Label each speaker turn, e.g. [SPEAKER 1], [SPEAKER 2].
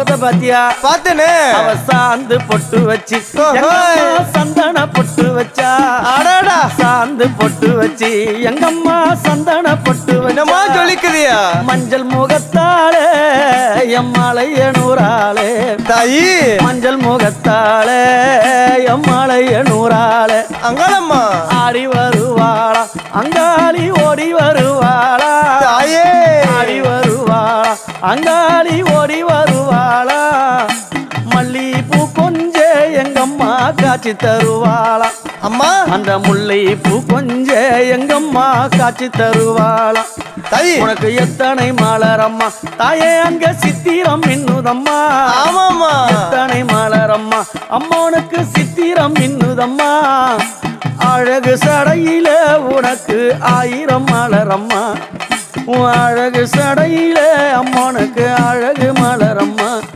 [SPEAKER 1] பாத்தியா
[SPEAKER 2] பாத்தனே
[SPEAKER 1] அவ சாந்து பொட்டு வச்சு சந்தன பொட்டு வச்சா
[SPEAKER 2] அடடா
[SPEAKER 1] சாந்து பொட்டு வச்சு எங்கம்மா சந்தன பொட்டு
[SPEAKER 2] என்னமா ஜொலிக்குதியா
[SPEAKER 1] மஞ்சள் முகத்தாளே எம்மாளைய நூறாளே
[SPEAKER 2] தாயி
[SPEAKER 1] மஞ்சள் முகத்தாளே எம்மாளைய நூறாளே
[SPEAKER 2] அங்காளம்மா
[SPEAKER 1] ஆடி வருவாளா அங்காளி ஓடி வருவாளா
[SPEAKER 2] தாயே
[SPEAKER 1] ஆடி வருவாளா அங்காளி ஓடி வருவாளா மல்லிப்பூ கொஞ்ச எங்கம்மா காட்சி தருவாளா
[SPEAKER 2] அம்மா
[SPEAKER 1] அந்த முல்லைப்பூ கொஞ்ச எங்கம்மா காட்சி தருவாளா
[SPEAKER 2] தாயி
[SPEAKER 1] உனக்கு எத்தனை மலரம்மா தாயே அங்க சித்திரம் இன்னுதம்மா
[SPEAKER 2] ஆமாம்மா
[SPEAKER 1] எத்தனை மலரம்மா அம்மனுக்கு சித்திரம் இன்னுதம்மா அழகு சடையில உனக்கு 1000 மலரம்மா அழகு சடையில அம்மனுக்கு அழகு மலரம்மா